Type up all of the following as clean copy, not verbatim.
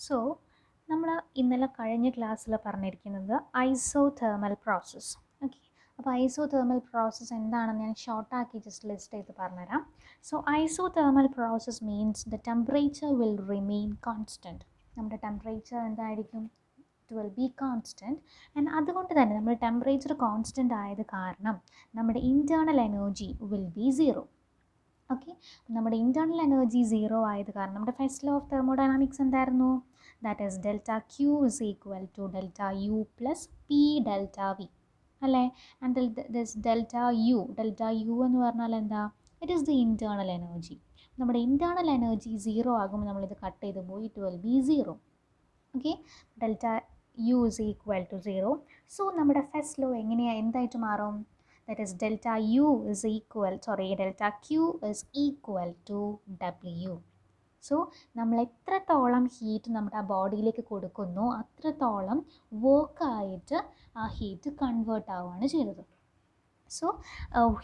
So നമ്മൾ ഇന്നലെ കഴിഞ്ഞ ക്ലാസ്സിൽ പറഞ്ഞിരിക്കുന്നത് ഐസോതേർമൽ പ്രോസസ്സ്. ഓക്കെ, അപ്പോൾ ഐസോതേർമൽ പ്രോസസ്സ് എന്താണെന്ന് ഞാൻ ഷോർട്ടാക്കി ജസ്റ്റ് ലിസ്റ്റ് ചെയ്ത് പറഞ്ഞുതരാം. So isothermal process means the temperature will remain constant. നമ്മുടെ ടെമ്പറേച്ചർ എന്തായിരിക്കും? It will be constant. And അതുകൊണ്ട് തന്നെ നമ്മുടെ ടെമ്പറേച്ചർ കോൺസ്റ്റൻ്റ് ആയത് കാരണം നമ്മുടെ internal energy will be zero. Okay, നമ്മുടെ ഇൻറ്റേർണൽ എനർജി സീറോ ആയത് കാരണം നമ്മുടെ ഫസ്റ്റ് ലോ ഓഫ് തെർമോഡൈനാമിക്സ് എന്തായിരുന്നു? That is delta Q is equal to delta U plus P delta V അല്ലേ? ആൻഡ് ഡെൽറ്റ യു എന്ന് പറഞ്ഞാൽ എന്താ? It is the internal energy. നമ്മുടെ ഇൻറ്റേർണൽ എനർജി സീറോ ആകുമ്പോൾ നമ്മളിത് കട്ട് ചെയ്ത് പോയി it will be zero. Okay, delta U is equal to zero. So നമ്മുടെ ഫസ്റ്റ് ലോ എന്തായിട്ട് മാറും? That is delta Q is equal to W. So നമ്മൾ എത്രത്തോളം ഹീറ്റ് നമ്മുടെ ബോഡിയിലേക്ക് കൊടുക്കുന്നു അത്രത്തോളം വർക്കായിട്ട് ആ ഹീറ്റ് കൺവേർട്ട് ആവുകയാണ് ചെയ്തത്. So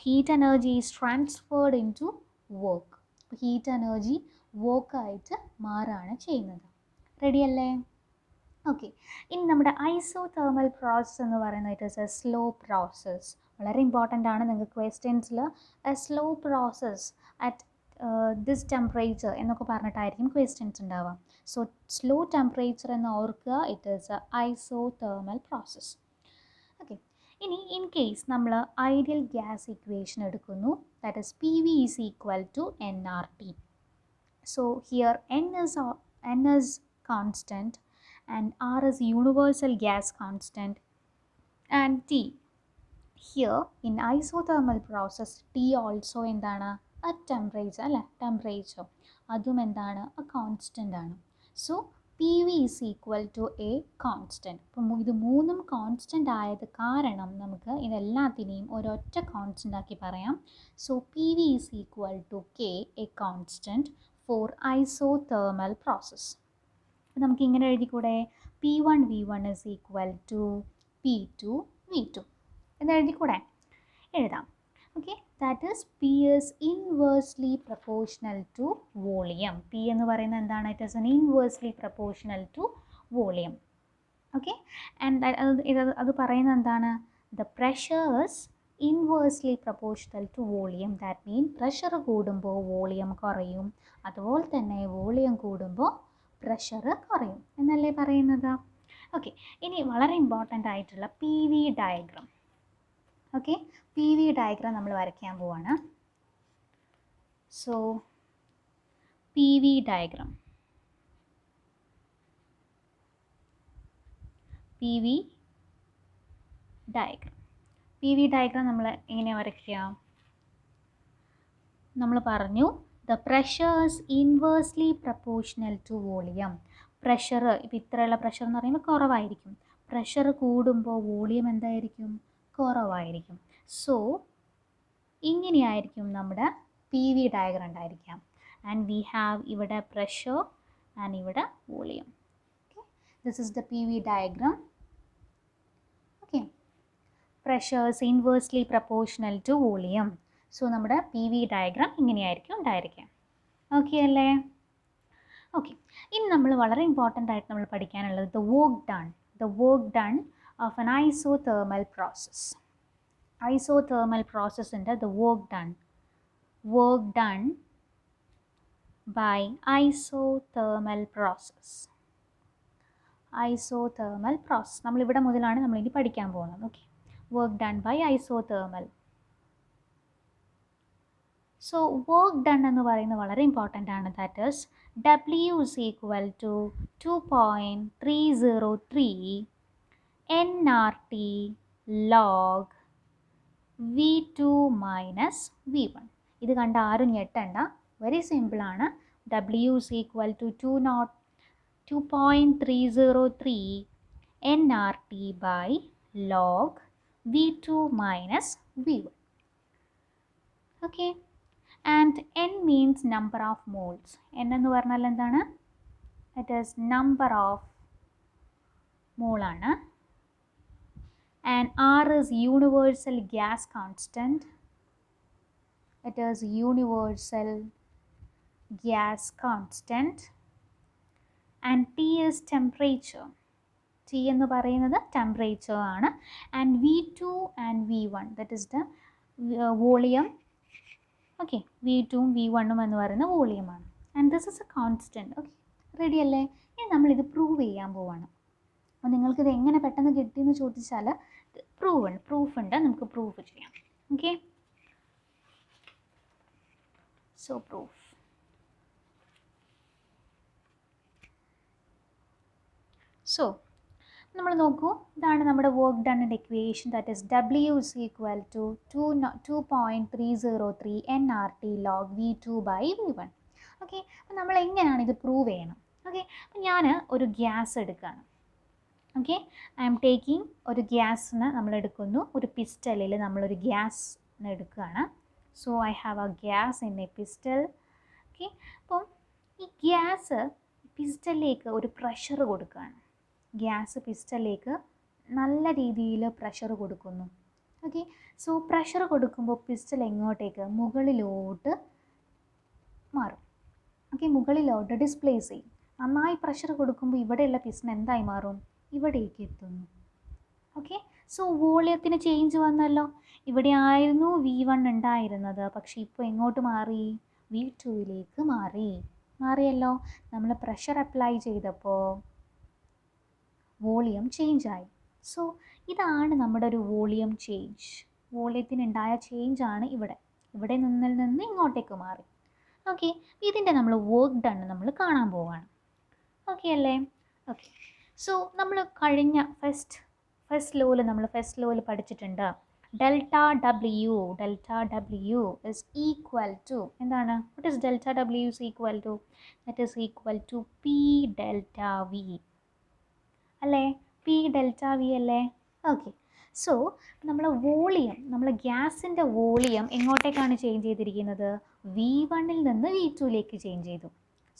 heat energy is transferred into work. Heat energy വർക്കായിട്ട് മാറുകയാണ് ചെയ്യുന്നത്. റെഡിയല്ലേ? ഓക്കെ, ഇനി നമ്മുടെ ഐസോതേർമൽ പ്രോസസ്സ് എന്ന് പറയുന്നത് it is a slow process. വളരെ ഇമ്പോർട്ടൻ്റ് ആണ്. നിങ്ങൾക്ക് ക്വസ്റ്റ്യൻസിൽ a slow process at this temperature എന്നൊക്കെ പറഞ്ഞിട്ടായിരിക്കും ക്വസ്റ്റ്യൻസ് ഉണ്ടാവുക. സോ സ്ലോ ടെമ്പറേച്ചർ എന്ന് ഓർക്കുക, it is a isothermal process. Okay, ഇനി ഇൻ കേസ് നമ്മൾ ഐഡിയൽ ഗ്യാസ് ഇക്വേഷൻ എടുക്കുന്നു, that is P V is equal to N R T. So here N is constant and R is universal gas constant and T. Here in isothermal process T also എന്താണ്? A temperature അല്ലേ? Temperature അതും എന്താണ്? A constant ആണ്. So P V is equal to a constant. അപ്പം ഇത് മൂന്നും constant ആയത് കാരണം നമുക്ക് ഇതെല്ലാത്തിനെയും ഒരൊറ്റ കോൺസ്റ്റൻ്റ് ആക്കി പറയാം. So P V is equal to K a constant for isothermal process. നമുക്ക് ഇങ്ങനെ എഴുതിക്കൂടെ? P one V one is equal to P two V two എന്ന് എഴുതിക്കൂടെ? എഴുതാം. Okay, that is P is inversely proportional to volume. P എന്ന് പറയുന്നത് എന്താണ്? It is an inversely proportional to volume. Okay, and അത് പറയുന്നത് എന്താണ്? The pressure is inversely proportional to volume. That mean pressure കൂടുമ്പോൾ വോളിയം കുറയും, അതുപോലെ തന്നെ വോളിയം കൂടുമ്പോൾ പ്രഷർ കുറയും എന്നല്ലേ പറയുന്നത്? ഓക്കെ, ഇനി വളരെ ഇമ്പോർട്ടൻ്റ് ആയിട്ടുള്ള P V diagram. Okay, P V diagram നമ്മൾ വരയ്ക്കാൻ പോവാണ്. സോ പി വി ഡയഗ്രാം നമ്മൾ എങ്ങനെയാണ് വരയ്ക്കുക? നമ്മൾ പറഞ്ഞു the pressure is inversely proportional to volume. Pressure ഇപ്പോൾ ഇത്രയുള്ള പ്രഷർ എന്ന് പറയുമ്പോൾ കുറവായിരിക്കും. പ്രഷർ കൂടുമ്പോൾ വോളിയം എന്തായിരിക്കും? കുറവായിരിക്കും. സോ ഇങ്ങനെയായിരിക്കും നമ്മുടെ പി വി ഡയഗ്രാം ഉണ്ടായിരിക്കാം. ആൻഡ് വി ഹാവ് ഇവിടെ പ്രഷർ ആൻഡ് ഇവിടെ volume. Okay, this is the P V diagram. Okay, pressure is inversely proportional to volume. So നമ്മുടെ പി വി ഡയഗ്രാം ഇങ്ങനെയായിരിക്കും ഉണ്ടായിരിക്കാം. ഓക്കെ അല്ലേ? ഓക്കെ, ഇനി നമ്മൾ വളരെ ഇമ്പോർട്ടൻ്റ് ആയിട്ട് നമ്മൾ പഠിക്കാനുള്ളത് the work done of an isothermal process. Isothermal പ്രോസസ്സിൻ്റെ the work done by isothermal process. നമ്മളിവിടെ മുതലാണ് നമ്മളിനി പഠിക്കാൻ പോകുന്നത്. Okay, work done by isothermal. So work done എന്ന് പറയുന്നത് വളരെ ഇമ്പോർട്ടൻ്റ് ആണ്. That is W is equal to 2.303 nRT log V2 minus V1. ഇത് കണ്ട ആരും ഞെട്ടണ്ട, വെരി സിമ്പിളാണ്. W is equal to 2.303 nRT by log V2 minus V1. Okay. And N means number of moles. N എന്ന് പറഞ്ഞാൽ എന്താണ്? It is number of mole ആണ്. And R is universal gas constant. It is universal gas constant. And T is temperature. T എന്ന് പറയുന്നത് temperature ആണ്. And V2 and V1 that is the volume. Okay, V2ഉം V1ഉം എന്ന് പറയുന്ന വോളിയമാണ്. And this is a constant. Okay, ready അല്ലേ? ഇനി നമ്മളിത് പ്രൂവ് ചെയ്യാൻ പോവാണ്. അപ്പോൾ നിങ്ങൾക്കിത് എങ്ങനെ പെട്ടെന്ന് കിട്ടിയെന്ന് ചോദിച്ചാൽ പ്രൂഫ് ഉണ്ട്, നമുക്ക് പ്രൂഫ് ചെയ്യാം. Okay, so proof. സോ നമ്മൾ നോക്കൂ, ഇതാണ് നമ്മുടെ വർക്ക് ഡണ്ണിൻ്റെ equation. That is W is equal to 2.303 nRT log V2/V1. Okay, അപ്പോൾ നമ്മൾ എങ്ങനെയാണ് ഇത് പ്രൂവ് ചെയ്യണം? ഓക്കെ, അപ്പോൾ ഞാൻ ഒരു ഗ്യാസ് എടുക്കുകയാണ്. ഓക്കെ, ഐ എം ടേക്കിംഗ് ഒരു ഗ്യാസിന് നമ്മൾ എടുക്കുന്നു. ഒരു പിസ്റ്റലിൽ നമ്മളൊരു ഗ്യാസിന് എടുക്കുകയാണ്. So I have A gas in A pistol. Okay, അപ്പം ഈ ഗ്യാസ് പിസ്റ്റലിലേക്ക് ഒരു പ്രഷർ കൊടുക്കുകയാണ്. ഗ്യാസ് പിസ്റ്റലിലേക്ക് നല്ല രീതിയിൽ പ്രഷർ കൊടുക്കുന്നു. ഓക്കെ, സോ പ്രഷർ കൊടുക്കുമ്പോൾ പിസ്റ്റൽ എങ്ങോട്ടേക്ക്? മുകളിലോട്ട് മാറും. ഓക്കെ, മുകളിലോട്ട് ഡിസ്പ്ലേസ് ചെയ്യും. നന്നായി പ്രഷർ കൊടുക്കുമ്പോൾ ഇവിടെയുള്ള പിസ്റ്റൺ എന്തായി മാറും? ഇവിടേക്ക് എത്തുന്നു. ഓക്കെ, സോ വോളിയത്തിന് ചേഞ്ച് വന്നല്ലോ. ഇവിടെ ആയിരുന്നു V1 ഉണ്ടായിരുന്നത്, പക്ഷേ ഇപ്പോൾ എങ്ങോട്ട് മാറി? V2യിലേക്ക് മാറിയല്ലോ. നമ്മൾ പ്രഷർ അപ്ലൈ ചെയ്തപ്പോൾ വോളിയം ചേഞ്ച് ആയി. സോ ഇതാണ് നമ്മുടെ ഒരു വോളിയം ചേഞ്ച്. വോളിയത്തിനുണ്ടായ ചേഞ്ചാണ് ഇവിടെ നിന്ന് ഇങ്ങോട്ടേക്ക് മാറി. ഓക്കെ, ഇതിൻ്റെ നമ്മൾ വർക്ക് ഡൺ നമ്മൾ കാണാൻ പോവാണ്. ഓക്കെ അല്ലേ? ഓക്കെ, സോ നമ്മൾ കഴിഞ്ഞ ഫസ്റ്റ് ലോയിൽ പഠിച്ചിട്ടുണ്ട്. Delta W is equal to എന്താണ്? What is delta W is equal to? That is equal to P delta V അല്ലേ? പി ഡെൽറ്റ വി അല്ലേ? ഓക്കെ, സോ നമ്മൾ ഗ്യാസിൻ്റെ വോളിയം എങ്ങോട്ടേക്കാണ് ചേഞ്ച് ചെയ്തിരിക്കുന്നത്? V1ൽ നിന്ന് V2യിലേക്ക് ചേഞ്ച് ചെയ്തു.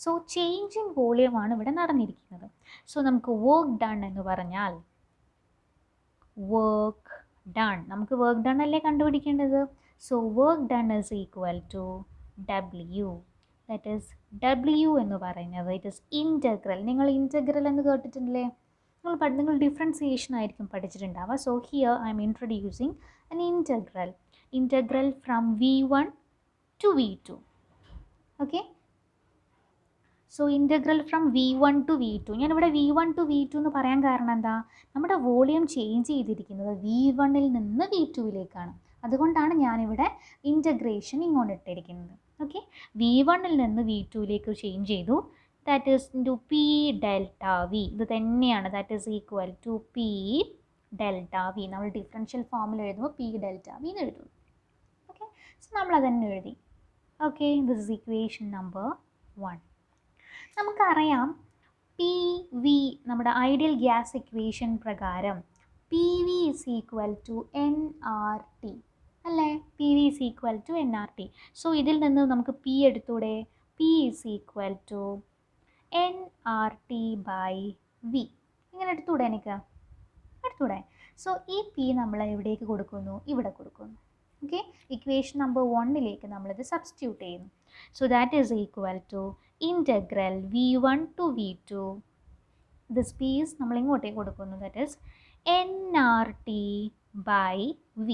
സോ ചേഞ്ച് ഇൻ വോളിയമാണ് ഇവിടെ നടന്നിരിക്കുന്നത്. സോ നമുക്ക് വർക്ക് ഡൺ എന്ന് പറഞ്ഞാൽ നമുക്ക് വർക്ക് ഡൺ അല്ലേ കണ്ടുപിടിക്കേണ്ടത്? So work done is equal to W. That is W എന്ന് പറയുന്നത് ഇറ്റ് ഈസ് ഇൻറ്റഗ്രൽ. നിങ്ങൾ ഇൻറ്റഗ്രൽ എന്ന് കേട്ടിട്ടില്ലേ? നിങ്ങൾ ഡിഫറൻസിയേഷൻ ആയിരിക്കും പഠിച്ചിട്ടുണ്ടാവുക. So here I'm introducing an integral from V1 to V2. Okay, so integral from V1 to V2. ഞാനിവിടെ V1 to V2 എന്ന് പറയാൻ കാരണം എന്താ? നമ്മുടെ വോളിയം ചേഞ്ച് ചെയ്തിരിക്കുന്നത് V1ൽ നിന്ന് V2യിലേക്കാണ്. അതുകൊണ്ടാണ് ഞാനിവിടെ ഇൻറ്റഗ്രേഷൻ ഇങ്ങോട്ട് ഇട്ടിരിക്കുന്നത്. ഓക്കെ, V1ൽ നിന്ന് V2യിലേക്ക് ചേഞ്ച് ചെയ്തു. That is into P delta V. ഇത് തന്നെയാണ്. That is equal to P delta V. നമ്മൾ ഡിഫറൻഷ്യൽ ഫോമിൽ എഴുതുമ്പോൾ പി ഡെൽറ്റ വി എന്ന് എഴുതുന്നു. ഓക്കെ, സോ നമ്മളത് തന്നെ എഴുതി. Okay, this is equation number 1. നമുക്കറിയാം പി വി, നമ്മുടെ ഐഡിയൽ ഗ്യാസ് ഇക്വേഷൻ പ്രകാരം P V is equal to nRT അല്ലേ? P V is equal to nRT. So ഇതിൽ നിന്ന് നമുക്ക് പി എടുത്തൂടെ? P is equal to nRT/V. ഇങ്ങനെ എടുത്തൂടെ? എടുത്തൂടെ? സോ ഈ പി നമ്മൾ എവിടേക്ക് കൊടുക്കുന്നു? ഇവിടെ കൊടുക്കുന്നു. ഓക്കെ, ഇക്വേഷൻ നമ്പർ 1ലേക്ക് നമ്മളിത് സബ്സ്റ്റിറ്റ്യൂട്ട് ചെയ്യുന്നു. So that is equal to integral V1 to V2. This P is നമ്മൾ ഇങ്ങോട്ടേക്ക് കൊടുക്കുന്നു. ദാറ്റ് ഈസ് nRT/V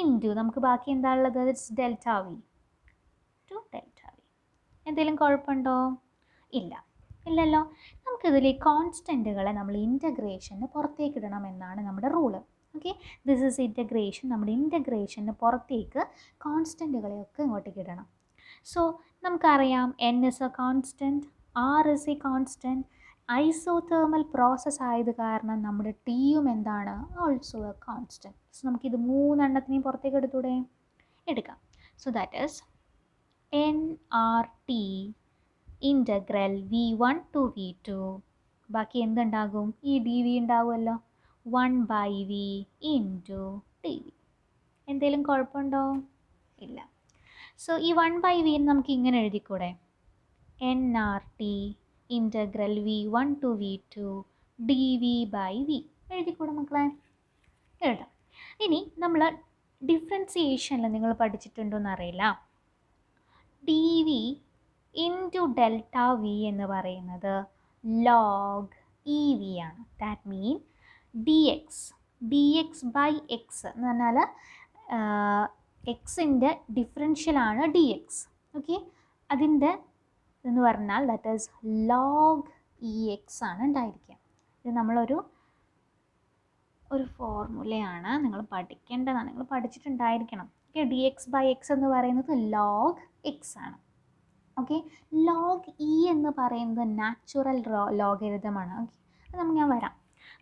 ഇൻറ്റു നമുക്ക് ബാക്കി എന്താ ഉള്ളത്? It's delta V to delta V. എന്തെങ്കിലും കുഴപ്പമുണ്ടോ? ഇല്ലല്ലോ. നമുക്കിതിൽ കോൺസ്റ്റൻറ്റുകളെ നമ്മൾ ഇൻറ്റഗ്രേഷന് പുറത്തേക്ക് ഇടണം എന്നാണ് നമ്മുടെ rule. Okay, this is integration. നമ്മുടെ ഇൻറ്റഗ്രേഷന് പുറത്തേക്ക് കോൺസ്റ്റൻറ്റുകളെയൊക്കെ ഇങ്ങോട്ടേക്ക് ഇടണം. സോ നമുക്കറിയാം n is a constant, r is a constant. Isothermal process ആയത് കാരണം നമ്മുടെ ടിയും എന്താണ്? Also A constant. സോ നമുക്കിത് 3 എണ്ണത്തിനെയും പുറത്തേക്ക് എടുക്കാം. So that is nRT integral V1 to V2. ബാക്കി എന്തുണ്ടാകും? ഈ ഡി വി ഉണ്ടാവുമല്ലോ. 1/V into T V. എന്തെങ്കിലും കുഴപ്പമുണ്ടോ? ഇല്ല. സോ ഈ 1/V നമുക്ക് ഇങ്ങനെ എഴുതിക്കൂടെ? nRT integral V1 to V2 dV/V. എഴുതിക്കൂടെ മക്കളെ? എഴുതാം. ഇനി നമ്മൾ ഡിഫറൻസിയേഷനിൽ നിങ്ങൾ പഠിച്ചിട്ടുണ്ടോ എന്നറിയില്ല. dV ഇൻറ്റു ഡെൽറ്റ വി എന്ന് പറയുന്നത് ലോഗ് ഇ വി ആണ്. That mean D X by X എന്ന് പറഞ്ഞാൽ എക്സിൻ്റെ ഡിഫറൻഷ്യലാണ് ഡി എക്സ്. ഓക്കെ, അതിൻ്റെ എന്ന് പറഞ്ഞാൽ that is log e x ആണ് ഉണ്ടായിരിക്കുക. ഇത് നമ്മളൊരു ഫോർമുലയാണ്, നിങ്ങൾ പഠിക്കേണ്ടതാണ്, നിങ്ങൾ പഠിച്ചിട്ടുണ്ടായിരിക്കണം. Okay, d X by X എന്ന് പറയുന്നത് ലോഗ് എക്സ് ആണ്. ഓക്കെ, ലോഗ് ഇ എന്ന് പറയുന്നത് നാച്ചുറൽ ലോഗരിതമാണ്. ഓക്കെ, അത് ഞാൻ വരാം.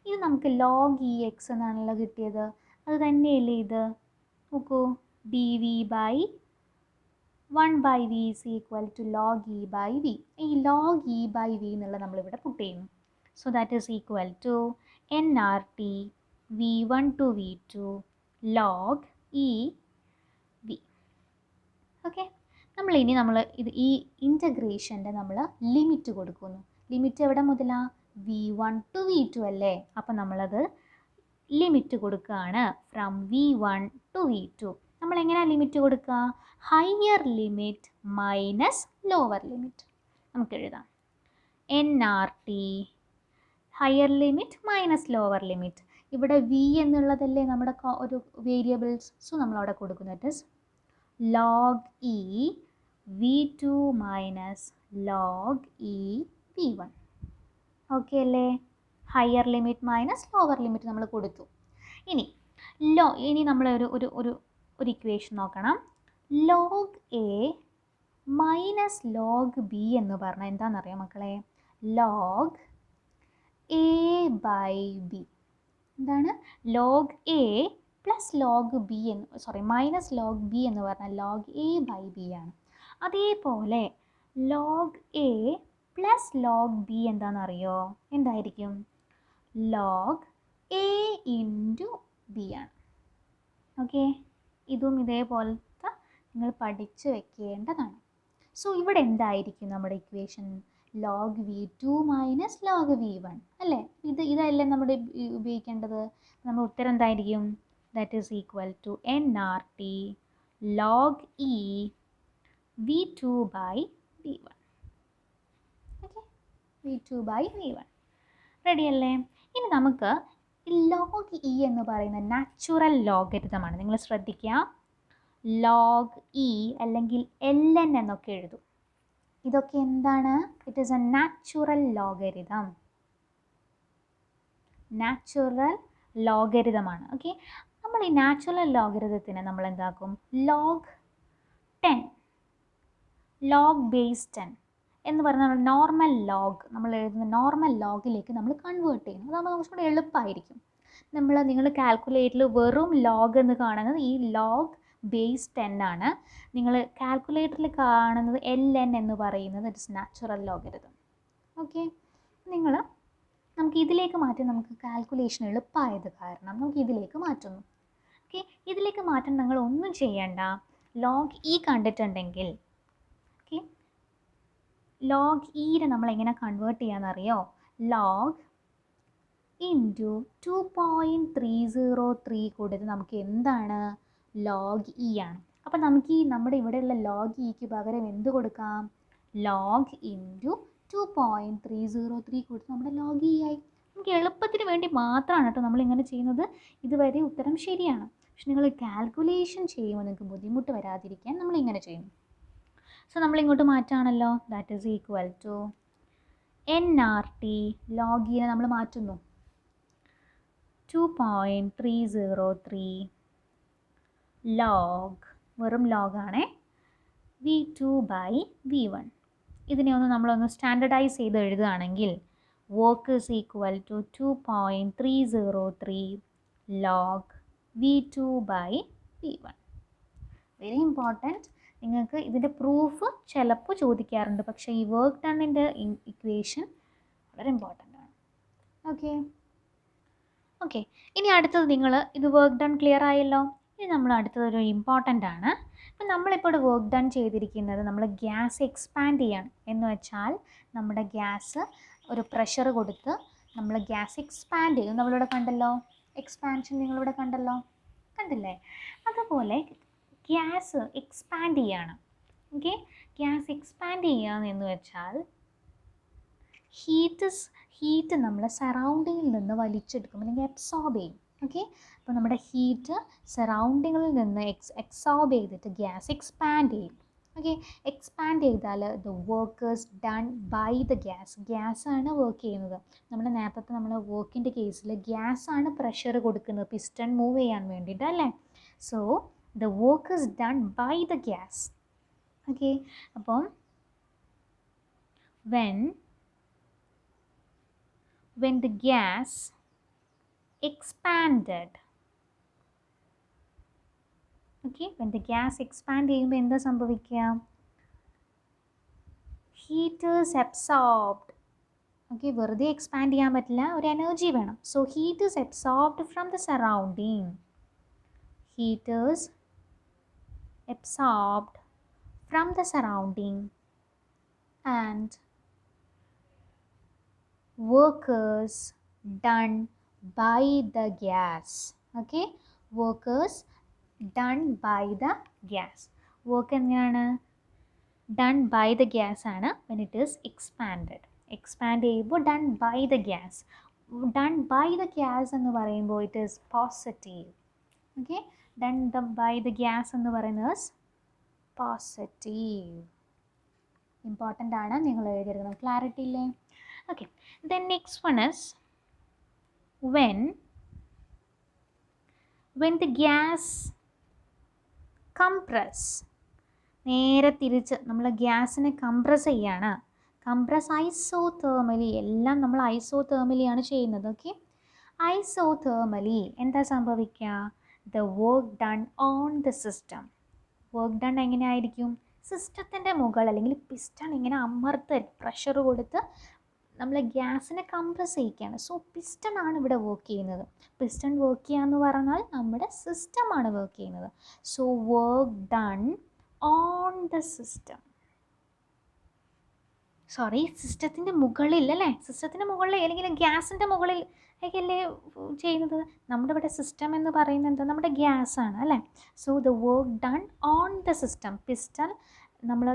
ഇത് നമുക്ക് ലോഗ് ഇ എക്സ് എന്നാണല്ലോ കിട്ടിയത്, അത് തന്നെയല്ലേ ഇത്. നോക്കൂ, D V by 1/v is equal to log e by v. ഈ log e by v എന്നുള്ളത് നമ്മളിവിടെ പുട്ട് ചെയ്യുന്നു. So that is equal to nRT v1 to v2 log e v. Okay, നമ്മളിനി ഇത് ഈ ഇൻ്റഗ്രേഷൻ്റെ നമ്മൾ ലിമിറ്റ് കൊടുക്കുന്നു. ലിമിറ്റ് എവിടെ മുതലാണ്? v1 to v2 അല്ലേ. അപ്പം നമ്മളത് ലിമിറ്റ് കൊടുക്കുകയാണ് ഫ്രം v1 to v2. നമ്മളെങ്ങനെയാണ് ലിമിറ്റ് കൊടുക്കുക? Higher limit minus lower limit. നമുക്ക് എഴുതാം nRT higher limit minus lower limit. ഇവിടെ v എന്നുള്ളതല്ലേ നമ്മുടെ ഒരു വേരിയബിൾസ്. സോ നമ്മളവിടെ കൊടുക്കുന്നത് log e v2 മൈനസ് log e v1. ഓക്കെ അല്ലേ? Higher limit minus lower limit നമ്മൾ കൊടുത്തു. ഇനി നമ്മൾ ഒരു ഇക്വേഷൻ നോക്കണം. Log A minus log B എന്ന് പറഞ്ഞാൽ എന്താണെന്നറിയാം മക്കളെ? Log A by B. എന്താണ്? Log A plus log B minus log B എന്ന് പറഞ്ഞാൽ ലോഗ് എ ബൈ ബി ആണ്. അതേപോലെ log A plus log B എന്താണെന്നറിയോ? എന്തായിരിക്കും? ലോഗ് എ ഇൻറ്റു ബി ആണ്. ഓക്കെ, ഇതും ഇതേപോലത്തെ നിങ്ങൾ പഠിച്ച് വെക്കേണ്ടതാണ്. സോ ഇവിടെ എന്തായിരിക്കും നമ്മുടെ equation? Log v2 minus log v1 അല്ലേ? ഇതല്ലേ നമ്മുടെ ഉപയോഗിക്കേണ്ടത്. നമ്മുടെ ഉത്തരം എന്തായിരിക്കും? That is equal to nRT log e v2 by v1. Okay, v2 by v1 ready അല്ലേ? ഇനി നമുക്ക് ലോഗ് ഇ എന്ന് പറയുന്ന നാച്ചുറൽ ലോഗരിതമാണ്. നിങ്ങൾ ശ്രദ്ധിക്കുക, ലോഗ് ഇ അല്ലെങ്കിൽ ln എന്നൊക്കെ എഴുതും. ഇതൊക്കെ എന്താണ്? ഇറ്റ് ഈസ് എ നാച്ചുറൽ ലോഗരിതമാണ്. ഓക്കെ, നമ്മൾ ഈ നാച്ചുറൽ ലോഗരിതത്തിനെ നമ്മൾ എന്താക്കും? ലോഗ് ബേസ് 10 എന്ന് പറഞ്ഞാൽ നോർമൽ ലോഗ്, നമ്മൾ എഴുതുന്ന നോർമൽ ലോഗിലേക്ക് നമ്മൾ കൺവേർട്ട് ചെയ്യുന്നു. അതാകുമ്പോൾ കുറച്ചുകൂടി എളുപ്പമായിരിക്കും. നിങ്ങൾ കാൽക്കുലേറ്ററിൽ വെറും ലോഗ് എന്ന് കാണുന്നത് ഈ ലോഗ് ബേസ് 10 ആണ്. നിങ്ങൾ കാൽക്കുലേറ്ററിൽ കാണുന്നത് ln എന്ന് പറയുന്നത് ഇറ്റ്സ് നാച്ചുറൽ ലോഗരിതം. ഓക്കെ, നമുക്ക് ഇതിലേക്ക് മാറ്റി നമുക്ക് കാൽക്കുലേഷൻ എളുപ്പമായത് കാരണം നമുക്ക് ഇതിലേക്ക് മാറ്റുന്നു. ഓക്കെ, ഇതിലേക്ക് മാറ്റാൻ നിങ്ങൾ ഒന്നും ചെയ്യേണ്ട. ലോഗ് ഇ കണ്ടിട്ടുണ്ടെങ്കിൽ ഓക്കെ, ലോഗ് ഇനെ നമ്മൾ എങ്ങനെ കൺവേർട്ട് ചെയ്യാമെന്നറിയോ? ലോഗ് ഇൻറ്റു 2.303 കൊടുത്ത് നമുക്ക് എന്താണ്? ലോഗ് ഇ ആണ്. അപ്പോൾ നമുക്ക് നമ്മുടെ ഇവിടെയുള്ള ലോഗ് ഇക്ക് പകരം എന്ത് കൊടുക്കാം? ലോഗ് ഇൻറ്റു 2.303 കൊടുത്ത് നമ്മുടെ ലോഗ് ഇ ആയി. നമുക്ക് എളുപ്പത്തിന് വേണ്ടി മാത്രമാണ് കേട്ടോ നമ്മളിങ്ങനെ ചെയ്യുന്നത്. ഇതുവരെ ഉത്തരം ശരിയാണ്. പക്ഷെ നിങ്ങൾ കാൽക്കുലേഷൻ ചെയ്യുമ്പോൾ നിങ്ങൾക്ക് ബുദ്ധിമുട്ട് വരാതിരിക്കാൻ നമ്മളിങ്ങനെ ചെയ്യുന്നു. സോ നമ്മളിങ്ങോട്ട് മാറ്റാണല്ലോ. That is equal to nRT log ഇനെ നമ്മൾ മാറ്റുന്നു 2.303 ലോഗ്, വെറും ലോഗാണേ, v2 ബൈ v1. ഇതിനെ നമ്മളൊന്ന് സ്റ്റാൻഡർഡൈസ് ചെയ്ത് എഴുതുകയാണെങ്കിൽ work is equal to 2.303 log v2 by v1. Very important. നിങ്ങൾക്ക് ഇതിൻ്റെ പ്രൂഫ് ചിലപ്പോൾ ചോദിക്കാറുണ്ട്, പക്ഷേ ഈ വർക്ക് ഡണ്ണിൻ്റെ ഇക്വേഷൻ വളരെ ഇമ്പോർട്ടൻ്റ് ആണ്. ഓക്കെ, ഇനി അടുത്തത് ഇത് വർക്ക് ഡൺ ക്ലിയർ ആയല്ലോ. ഇനി നമ്മൾ അടുത്തതൊരു ഇമ്പോർട്ടൻ്റ് ആണ്. അപ്പം നമ്മളിപ്പോൾ ഇവിടെ വർക്ക് ഡൺ ചെയ്തിരിക്കുന്നത് നമ്മൾ ഗ്യാസ് എക്സ്പാൻഡ് ചെയ്യാണ്. എന്ന് വെച്ചാൽ നമ്മുടെ ഗ്യാസ് ഒരു പ്രഷർ കൊടുത്ത് നമ്മൾ ഗ്യാസ് എക്സ്പാൻഡ് ചെയ്യും. നമ്മളിവിടെ കണ്ടല്ലോ എക്സ്പാൻഷൻ, നിങ്ങളിവിടെ കണ്ടില്ലേ? അതുപോലെ ഗ്യാസ് എക്സ്പാൻഡ് ചെയ്യാണ്. ഓക്കെ, ഗ്യാസ് എക്സ്പാൻഡ് ചെയ്യാമെന്ന് വെച്ചാൽ ഹീറ്റ് നമ്മൾ സറൗണ്ടിങ്ങിൽ നിന്ന് വലിച്ചെടുക്കും അല്ലെങ്കിൽ അബ്സോർബ് ചെയ്യും. ഓക്കെ, അപ്പോൾ നമ്മുടെ ഹീറ്റ് സറൗണ്ടിങ്ങിൽ നിന്ന് എക്സോർബ് ചെയ്തിട്ട് ഗ്യാസ് എക്സ്പാൻഡ് ചെയ്യും. ഓക്കെ, എക്സ്പാൻഡ് ചെയ്താൽ the work is done by the ഗ്യാസാണ് വർക്ക് ചെയ്യുന്നത്. നമ്മുടെ നേരത്തെ നമ്മുടെ വർക്കിൻ്റെ കേസിൽ ഗ്യാസാണ് പ്രഷർ കൊടുക്കുന്നത് പിസ്റ്റൺ മൂവ് ചെയ്യാൻ വേണ്ടിയിട്ട് അല്ലേ. So the work is done by the gas. Okay, അപ്പം when the gas expanded, okay, when the gas expand ചെയ്യുമ്പോൾ എന്താ സംഭവിക്കുക? Heat is absorbed. ഓക്കെ, വെറുതെ എക്സ്പാൻഡ് ചെയ്യാൻ പറ്റില്ല, ഒരു എനർജി വേണം. So heat is absorbed from the surrounding. Heat is absorbed from the surrounding and workers done by the gas. Okay, workers done by the gas. Work എങ്ങനെയാണ്? done by the gas ആണ് when it is expanded. expand ചെയ്യുമ്പോൾ done by the gas. done by the gas എന്ന് പറയുമ്പോൾ it is positive. Okay, done by the gas എന്ന് പറയുന്നത് positive. Important ആണ്, നിങ്ങൾ എഴുതിയിരിക്കണം. Clarity ഇല്ലേ? Okay, then next one is when the gas compress. നേരെ തിരിച്ച് നമ്മൾ ഗ്യാസിനെ കംപ്രസ് ചെയ്യാണ്. കംപ്രസ് ഐസോതേർമലി, എല്ലാം നമ്മൾ ഐസോതേർമലിയാണ് ചെയ്യുന്നത്. ഓക്കെ, ഐസോതേർമലി എന്താ സംഭവിക്കുക? The work done on the system. Work done എങ്ങനെയായിരിക്കും? സിസ്റ്റത്തിൻ്റെ മുകൾ അല്ലെങ്കിൽ പിസ്റ്റൺ ഇങ്ങനെ അമർത്ത് പ്രഷർ കൊടുത്ത് നമ്മൾ ഗ്യാസിനെ കംപ്രസ് ചെയ്യിക്കുകയാണ്. സോ പിസ്റ്റൺ ആണ് ഇവിടെ വർക്ക് ചെയ്യുന്നത്. പിസ്റ്റൺ വർക്ക് ചെയ്യുക എന്ന് പറഞ്ഞാൽ നമ്മുടെ സിസ്റ്റമാണ് വർക്ക് ചെയ്യുന്നത്. So work done on the system. Sorry, സിസ്റ്റത്തിൻ്റെ മുകളിൽ അല്ലേ, സിസ്റ്റത്തിൻ്റെ മുകളിൽ അല്ലെങ്കിൽ ഗ്യാസിൻ്റെ മുകളിൽ ഒക്കെയല്ലേ ചെയ്യുന്നത്. നമ്മുടെ ഇവിടെ സിസ്റ്റം എന്ന് പറയുന്നത് എന്താ? നമ്മുടെ ഗ്യാസാണ് അല്ലേ. So the work done on the system. Piston നമ്മൾ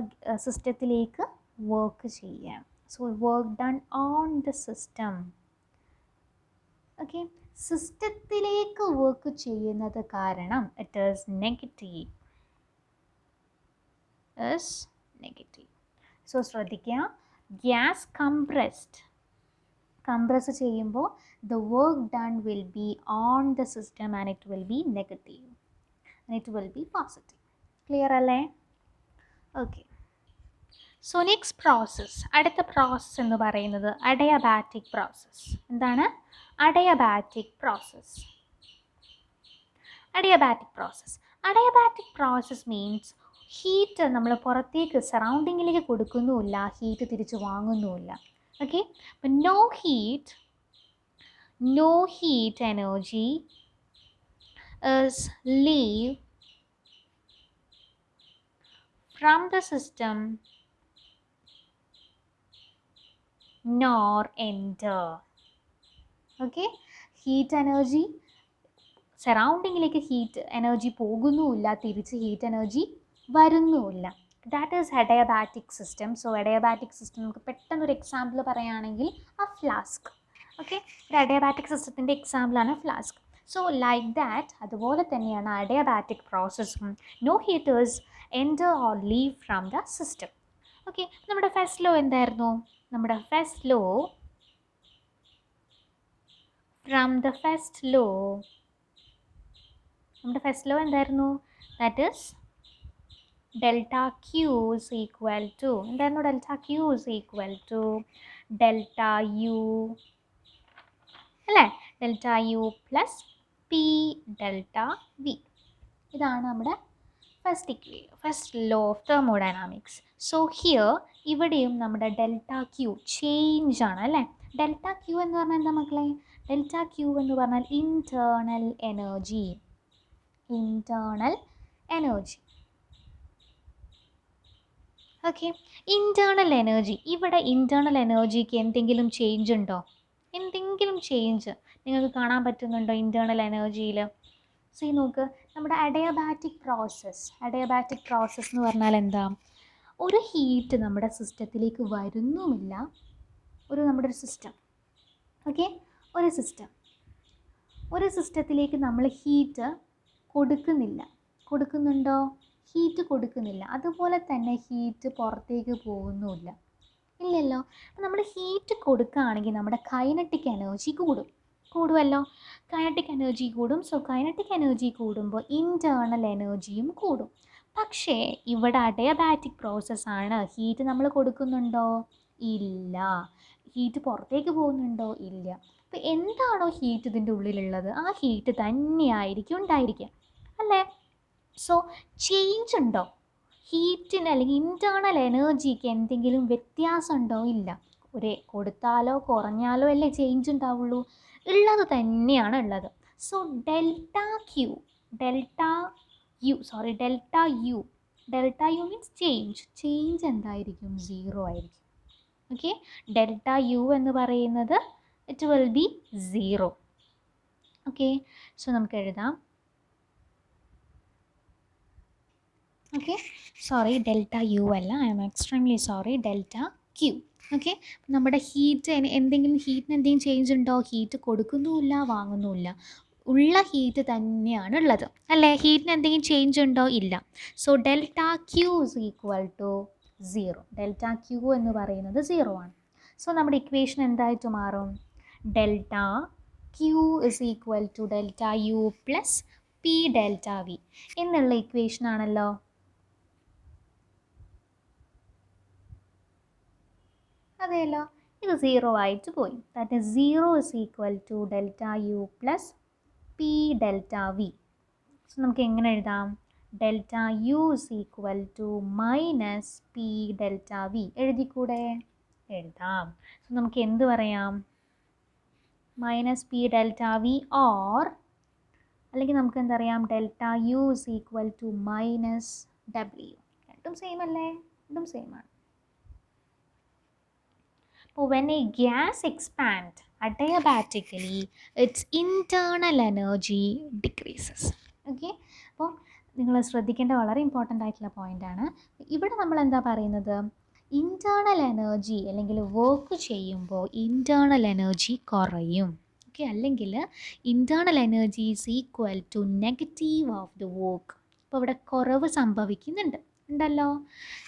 സിസ്റ്റത്തിലേക്ക് വർക്ക് ചെയ്യാം. So work done on the system. Okay, സിസ്റ്റത്തിലേക്ക് വർക്ക് ചെയ്യുന്നത് കാരണം it is negative. So ശ്രദ്ധിക്കുക, ഗ്യാസ് കംപ്രസ് ചെയ്യുമ്പോൾ the work done will be on the system and it will be negative and it will be positive. Clear അല്ലേ? Okay. So next process, അടുത്ത process എന്ന് പറയുന്നത് adiabatic process. എന്താണ് adiabatic process? Adiabatic process means heat നമ്മൾ പുറത്തേക്ക് സറൗണ്ടിങ്ങിലേക്ക് കൊടുക്കുന്നുമില്ല, heat തിരിച്ച് വാങ്ങുന്നുമില്ല. ഓക്കെ, അപ്പം no heat energy is leave from the system nor enter. Okay, heat energy സറൗണ്ടിങ്ങിലേക്ക് ഹീറ്റ് എനർജി പോകുന്നുമില്ല, തിരിച്ച് ഹീറ്റ് എനർജി വരുന്നുമില്ല. That is adiabatic system. So adiabatic system നമുക്ക് പെട്ടെന്നൊരു എക്സാമ്പിൾ പറയുകയാണെങ്കിൽ ആ ഫ്ലാസ്ക്. ഓക്കെ, ഒരു അഡയാബാറ്റിക് സിസ്റ്റത്തിൻ്റെ എക്സാമ്പിളാണ് ഫ്ലാസ്ക്. സോ ലൈക്ക് ദാറ്റ്, അതുപോലെ തന്നെയാണ് അഡയാബാറ്റിക് പ്രോസസ്സും. No heat is enter or leave from the system. Okay, നമ്മുടെ ഫസ്റ്റ് ലോ എന്തായിരുന്നു? നമ്മുടെ ഫസ്റ്റ് ലോ എന്തായിരുന്നു? That is delta Q is equal to എന്തായിരുന്നു? ഡെൽറ്റ യു അല്ലേ? Delta U plus P delta V. ഇതാണ് നമ്മുടെ first law of thermodynamics. So here ഇവിടെയും നമ്മുടെ ഡെൽറ്റ ക്യൂ ചേഞ്ച് ആണ് അല്ലേ. ഡെൽറ്റ ക്യൂ എന്ന് പറഞ്ഞാൽ എന്താ മക്കളെ? ഡെൽറ്റ ക്യൂ എന്ന് പറഞ്ഞാൽ internal energy. Okay, internal energy. ഇവിടെ ഇൻറ്റേർണൽ എനർജിക്ക് എന്തെങ്കിലും ചേഞ്ച് ഉണ്ടോ? എന്തെങ്കിലും ചേഞ്ച് നിങ്ങൾക്ക് കാണാൻ പറ്റുന്നുണ്ടോ ഇൻറ്റേർണൽ എനർജിയിൽ? നോക്ക്, നമ്മുടെ അഡയാബാറ്റിക് പ്രോസസ്സ് എന്ന് പറഞ്ഞാൽ എന്താ? ഒരു ഹീറ്റ് നമ്മുടെ സിസ്റ്റത്തിലേക്ക് വരുന്നുമില്ല. നമ്മുടെ ഒരു സിസ്റ്റം, ഓക്കെ, ഒരു സിസ്റ്റത്തിലേക്ക് നമ്മൾ ഹീറ്റ് കൊടുക്കുന്നുണ്ടോ? ഹീറ്റ് കൊടുക്കുന്നില്ല. അതുപോലെ തന്നെ ഹീറ്റ് പുറത്തേക്ക് പോകുന്നുമില്ല, ഇല്ലല്ലോ. അപ്പോൾ നമ്മൾ ഹീറ്റ് കൊടുക്കുകയാണെങ്കിൽ നമ്മുടെ കൈനറ്റിക് എനർജി കൂടുമല്ലോ. കൈനറ്റിക് എനർജി കൂടും. സോ കൈനറ്റിക് എനർജി കൂടുമ്പോൾ ഇൻറ്റേർണൽ എനർജിയും കൂടും. പക്ഷേ ഇവിടെ അഡിയബാറ്റിക് പ്രോസസ്സാണ്. ഹീറ്റ് നമ്മൾ കൊടുക്കുന്നുണ്ടോ? ഇല്ല. ഹീറ്റ് പുറത്തേക്ക് പോകുന്നുണ്ടോ? ഇല്ല. അപ്പോൾ എന്താണോ ഹീറ്റ് ഇതിൻ്റെ ഉള്ളിലുള്ളത്, ആ ഹീറ്റ് തന്നെയായിരിക്കും ഉണ്ടായിരിക്കുക, അല്ലേ? സോ ചേഞ്ച് ഉണ്ടോ? ഹീറ്റിന് അല്ലെങ്കിൽ ഇൻറ്റേർണൽ എനർജിക്ക് എന്തെങ്കിലും വ്യത്യാസം ഉണ്ടോ? ഇല്ല. കൊടുത്താലോ കുറഞ്ഞാലോ അല്ലേ ചേഞ്ച് ഉണ്ടാവുള്ളൂ. ഉള്ളത് തന്നെയാണ് ഉള്ളത്. So delta U means change എന്തായിരിക്കും? 0 ആയിരിക്കും. ഓക്കെ, ഡെൽറ്റ യു എന്ന് പറയുന്നത് it will be 0. Okay, so നമുക്ക് എഴുതാം. ഓക്കെ, സോറി, ഡെൽറ്റ യു അല്ല, I am extremely sorry, delta Q. Okay, നമ്മുടെ ഹീറ്റിന് എന്തെങ്കിലും ചേഞ്ച് ഉണ്ടോ? ഹീറ്റ് കൊടുക്കുന്നുമില്ല, വാങ്ങുന്നുമില്ല. ഉള്ള ഹീറ്റ് തന്നെയാണ് ഉള്ളത്, അല്ലേ? ഹീറ്റിന് എന്തെങ്കിലും ചേഞ്ച് ഉണ്ടോ? ഇല്ല. So delta Q is equal to 0. Delta Q എന്ന് പറയുന്നത് 0 ആണ്. സോ നമ്മുടെ ഇക്വേഷൻ എന്തായിട്ട് മാറും? Delta Q is equal to delta U plus P delta V എന്നുള്ള ഇക്വേഷൻ ആണല്ലോ. അതെയല്ലോ, ഇത് 0 ആയിട്ട് പോയി. That is 0 is equal to delta U plus P delta V. So നമുക്ക് എങ്ങനെ എഴുതാം? Delta U is equal to minus P delta V. എഴുതിക്കൂടെ? എഴുതാം. സോ നമുക്ക് എന്ത് പറയാം? Minus P delta V or അല്ലെങ്കിൽ നമുക്ക് എന്തറിയാം? Delta U is equal to minus W. രണ്ടും സെയിം അല്ലേ? രണ്ടും സെയിം ആണ്. അപ്പോൾ when a gas expands adiabatically, its internal energy decreases. Okay, അപ്പോൾ നിങ്ങൾ ശ്രദ്ധിക്കേണ്ട വളരെ ഇമ്പോർട്ടൻ്റ് ആയിട്ടുള്ള പോയിൻ്റാണ്. ഇവിടെ നമ്മൾ എന്താ പറയുന്നത്? ഇൻറ്റേർണൽ എനർജി അല്ലെങ്കിൽ വർക്ക് ചെയ്യുമ്പോൾ ഇൻറ്റേർണൽ എനർജി കുറയും. ഓക്കെ, അല്ലെങ്കിൽ internal energy is equal to negative of the work. അപ്പോൾ ഇവിടെ കുറവ് സംഭവിക്കുന്നുണ്ടല്ലോ.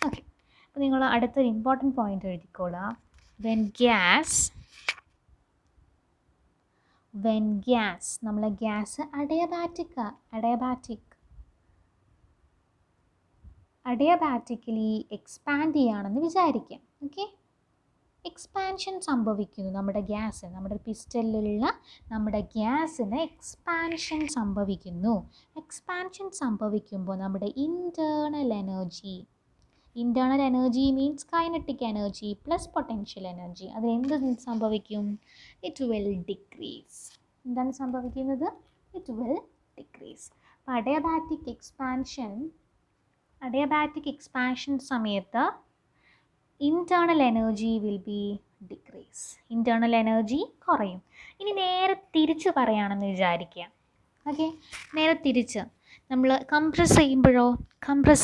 ഓക്കെ, അപ്പോൾ നിങ്ങൾ അടുത്തൊരു ഇമ്പോർട്ടൻറ്റ് പോയിൻ്റ് എഴുതിക്കോളാം. when gas നമ്മളെ ഗ്യാസ് അഡിയബാറ്റിക്കലി എക്സ്പാൻഡ് ചെയ്യുകയാണെന്ന് വിചാരിക്കാം. ഓക്കെ, എക്സ്പാൻഷൻ സംഭവിക്കുന്നു. നമ്മുടെ പിസ്റ്റലിലുള്ള നമ്മുടെ ഗ്യാസിന് എക്സ്പാൻഷൻ സംഭവിക്കുന്നു. എക്സ്പാൻഷൻ സംഭവിക്കുമ്പോൾ നമ്മുടെ internal energy means kinetic energy plus potential energy, അതിലെന്ത് സംഭവിക്കും? It will decrease. എന്താണ് സംഭവിക്കുന്നത്? It will decrease. അപ്പോൾ അഡിയബാറ്റിക് എക്സ്പാൻഷൻ സമയത്ത് internal energy will be decrease. Internal energy കുറയും. ഇനി നേരെ തിരിച്ച് പറയുകയാണെന്ന് വിചാരിക്കുക. ഓക്കെ, നേരെ തിരിച്ച് നമ്മൾ കംപ്രസ്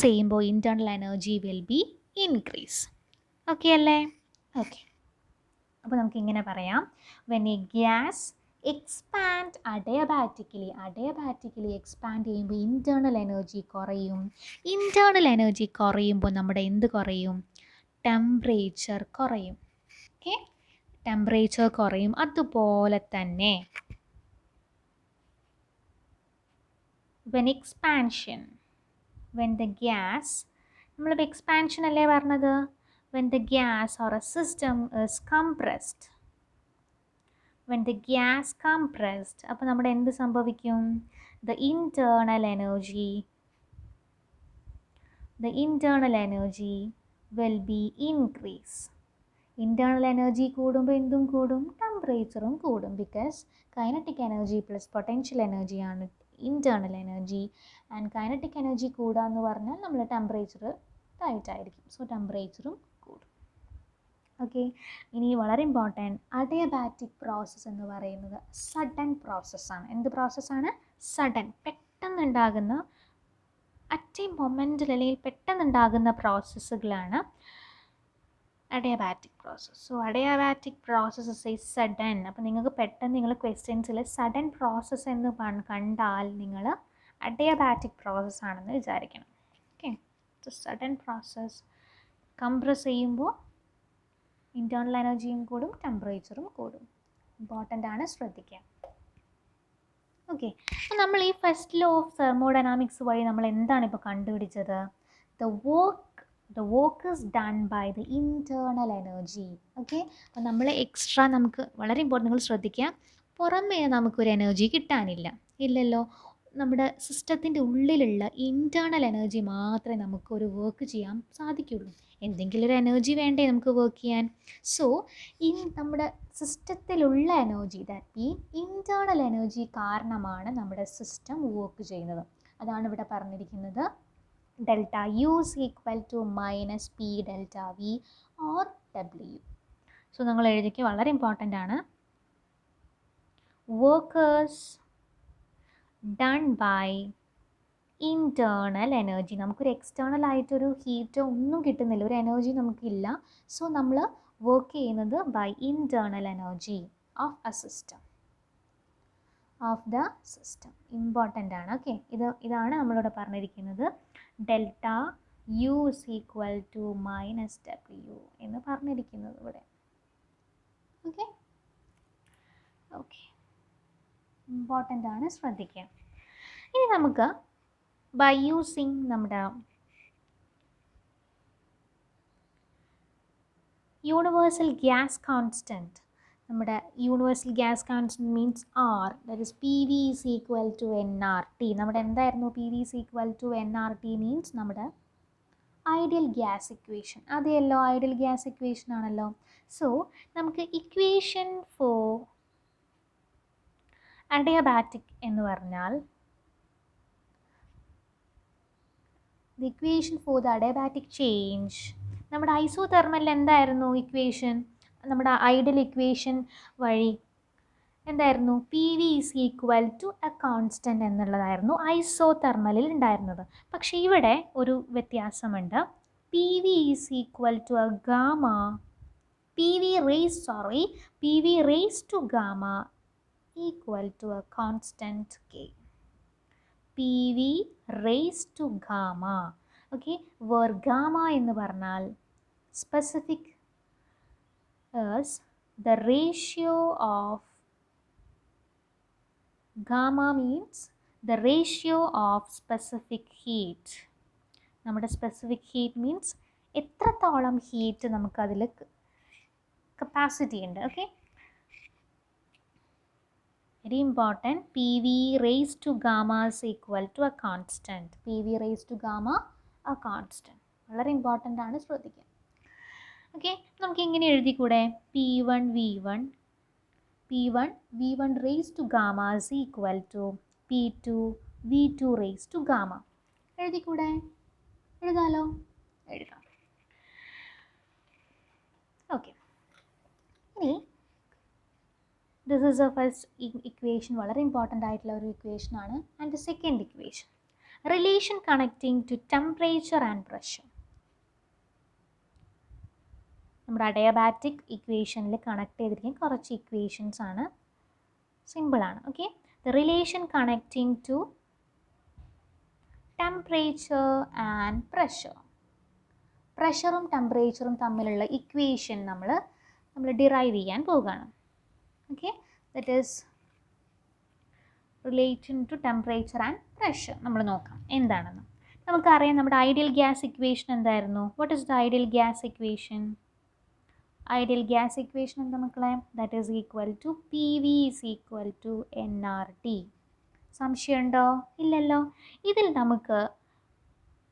ചെയ്യുമ്പോൾ internal energy will be increase. Okay അല്ലേ? ഓക്കെ, അപ്പോൾ നമുക്കിങ്ങനെ പറയാം. When a gas expand adiabatically expand ചെയ്യുമ്പോൾ ഇൻറ്റേർണൽ എനർജി കുറയും. ഇൻറ്റേർണൽ എനർജി കുറയുമ്പോൾ നമ്മുടെ എന്ത് കുറയും? ടെമ്പറേച്ചർ കുറയും. ഓക്കെ, ടെമ്പറേച്ചർ കുറയും. അതുപോലെ തന്നെ when the gas, നമ്മളിപ്പോൾ എക്സ്പാൻഷൻ അല്ലേ പറഞ്ഞത്? when the gas or a system is compressed, അപ്പോൾ നമ്മുടെ എന്ത് സംഭവിക്കും? the internal energy will be increase. Internal energy കൂടുമ്പോൾ എന്തും കൂടും? ടെമ്പറേച്ചറും കൂടും. Because kinetic energy plus potential എനർജിയാണ് internal energy. And kinetic energy കൂടുക എന്ന് പറഞ്ഞാൽ നമ്മൾ ടെമ്പറേച്ചർ ടൈറ്റായിരിക്കും. സോ ടെമ്പറേച്ചറും കൂടും. ഓക്കെ, ഇനി വളരെ ഇമ്പോർട്ടൻറ്റ്, അഡിയബാറ്റിക് പ്രോസസ്സ് എന്ന് പറയുന്നത് സഡൻ പ്രോസസ്സാണ്. എന്ത് പ്രോസസ്സാണ്? സഡൻ, പെട്ടെന്നുണ്ടാകുന്ന അറ്റ് എ മൊമെൻറ്റിൽ അല്ലെങ്കിൽ പെട്ടെന്നുണ്ടാകുന്ന പ്രോസസ്സുകളാണ് adiabatic process. So adiabatic process is a sudden. അപ്പോൾ നിങ്ങൾക്ക് പെട്ടെന്ന് നിങ്ങൾ ക്വസ്റ്റ്യൻസിൽ സഡൻ പ്രോസസ്സ് എന്ന് കണ്ടാൽ നിങ്ങൾ അഡയാബാറ്റിക് പ്രോസസ്സ് ആണെന്ന് വിചാരിക്കണം. Okay, sudden process. കംപ്രസ് ചെയ്യുമ്പോൾ ഇൻറ്റേർണൽ എനർജിയും കൂടും, ടെമ്പറേച്ചറും കൂടും. ഇമ്പോർട്ടൻ്റ് ആണ്, ശ്രദ്ധിക്കുക. ഓക്കെ, അപ്പോൾ നമ്മൾ ഈ ഫസ്റ്റ് ലോ ഓഫ് തെർമോഡൈനാമിക്സ് വഴി നമ്മൾ എന്താണ് ഇപ്പോൾ കണ്ടുപിടിച്ചത്? the work is done by the internal energy. Okay, അപ്പോൾ നമ്മൾ എക്സ്ട്രാ നമുക്ക് വളരെ ഇമ്പോർട്ടൻ്റ്, നിങ്ങൾ ശ്രദ്ധിക്കുക, പുറമേ നമുക്കൊരു എനർജി കിട്ടാനില്ല, ഇല്ലല്ലോ. നമ്മുടെ സിസ്റ്റത്തിൻ്റെ ഉള്ളിലുള്ള ഇൻറ്റേർണൽ എനർജി മാത്രമേ നമുക്കൊരു വർക്ക് ചെയ്യാൻ സാധിക്കുള്ളൂ. എന്തെങ്കിലും ഒരു എനർജി വേണ്ടേ നമുക്ക് വർക്ക് ചെയ്യാൻ? സോ നമ്മുടെ സിസ്റ്റത്തിലുള്ള energy, that mean internal energy കാരണമാണ് നമ്മുടെ സിസ്റ്റം വർക്ക് ചെയ്യുന്നത്. അതാണ് ഇവിടെ പറഞ്ഞിരിക്കുന്നത്. delta U is equal to minus P delta V or W. So നിങ്ങൾ എഴുതിക്കുക, വളരെ ഇമ്പോർട്ടൻ്റ് ആണ്. Work is done by internal energy. നമുക്കൊരു എക്സ്റ്റേണൽ ആയിട്ടൊരു ഹീറ്റോ ഒന്നും കിട്ടുന്നില്ല, ഒരു എനർജി നമുക്കില്ല. സോ നമ്മൾ വർക്ക് ചെയ്യുന്നത് by internal energy of a system, of the system. Important ആണ്. ഓക്കെ, ഇതാണ് നമ്മളിവിടെ പറഞ്ഞിരിക്കുന്നത്. Delta U is equal to minus W എന്ന് പറഞ്ഞിരിക്കുന്നത് ഇവിടെ. ഓക്കെ ഓക്കെ, ഇമ്പോർട്ടൻ്റ് ആണ്, ശ്രദ്ധിക്കുക. ഇനി നമുക്ക് ബൈ യൂസിങ് നമ്മുടെ യൂണിവേഴ്സൽ ഗ്യാസ് കോൺസ്റ്റൻറ്റ്, നമ്മുടെ universal gas constant means R, that is P V is equal to N R T. നമ്മുടെ എന്തായിരുന്നു P V is equal to N R T means നമ്മുടെ ideal gas equation. അതെയല്ലോ, ideal gas equation ആണല്ലോ. So നമുക്ക് equation for adiabatic എന്ന് പറഞ്ഞാൽ, the equation for the adiabatic change, നമ്മുടെ ഐസോതെർമലിൽ എന്തായിരുന്നു ഇക്വേഷൻ? നമ്മുടെ ഐഡിയൽ ഇക്വേഷൻ വഴി എന്തായിരുന്നു? P V is equal to a constant എന്നുള്ളതായിരുന്നു ഐസോതെർമലിൽ ഉണ്ടായിരുന്നത്. പക്ഷേ ഇവിടെ ഒരു വ്യത്യാസമുണ്ട്. P V is equal to a gamma, P V raise to gamma equal to a constant K. P V raise to gamma. Okay, where gamma എന്ന് പറഞ്ഞാൽ specific is the ratio of gamma means the ratio of specific heat. നമ്മുടെ specific heat means എത്രത്തോളം heat നമുക്കതിൽ capacity ഉണ്ട്. Okay, very important. P V raise to gamma is equal to a constant. P V raise to gamma a constant. വളരെ important ആണ്, ശ്രദ്ധിക്കുക. Okay, നമുക്ക് ഇങ്ങനെ എഴുതിക്കൂടെ? P one V one raise to gamma is equal to P two V two raise to gamma. എഴുതിക്കൂടെ? എഴുതാലോ, എഴുതാം. Okay, ഇനി this is a first equation, വളരെ ഇമ്പോർട്ടൻ്റ് ആയിട്ടുള്ള ഒരു ഇക്വേഷൻ ആണ്. And the second equation, relation connecting to temperature and pressure. നമ്മുടെ adiabatic ഇക്വേഷനിൽ കണക്ട് ചെയ്തിരിക്കുന്ന കുറച്ച് ഇക്വേഷൻസ് ആണ്, സിമ്പിളാണ്. Okay, the relation connecting to temperature and pressure. പ്രഷറും ടെമ്പറേച്ചറും തമ്മിലുള്ള ഇക്വേഷൻ നമ്മൾ ഡിറൈവ് ചെയ്യാൻ പോവുകയാണ്. Okay, that is relation to temperature and pressure. നമ്മൾ നോക്കാം എന്താണെന്ന്. നമുക്കറിയാം നമ്മുടെ ഐഡിയൽ ഗ്യാസ് ഇക്വേഷൻ എന്തായിരുന്നു? What is the ideal gas equation? Ideal gas equation എന്താ മക്കളെ? That is equal to P V is equal to N R T. സംശയമുണ്ടോ? ഇല്ലല്ലോ. ഇതിൽ നമുക്ക്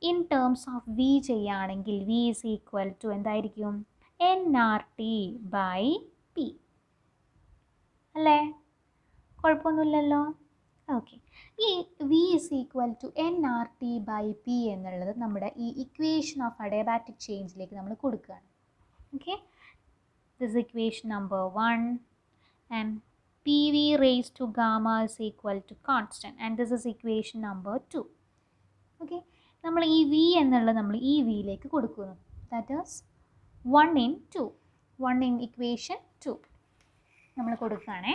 ഇൻ ടേംസ് ഓഫ് വി ചെയ്യുകയാണെങ്കിൽ വി ഈസ് ഈക്വൽ ടു എന്തായിരിക്കും? N R T by P അല്ലേ? കുഴപ്പമൊന്നുമില്ലല്ലോ. ഓക്കെ, ഈ V is equal to N R T by P എന്നുള്ളത് നമ്മുടെ ഈ ഇക്വേഷൻ ഓഫ് അഡയാബാറ്റിക് ചേഞ്ചിലേക്ക് നമ്മൾ കൊടുക്കുകയാണ്. Okay, this is equation number 1 and PV raised to gamma is equal to constant, and this is equation number 2. Okay, നമ്മൾ ഈ V എന്നുള്ളത് നമ്മൾ ഈ വിയിലേക്ക് കൊടുക്കുന്നു. That is 1 in 2. 1 in equation 2 നമ്മൾ കൊടുക്കുകയാണേ.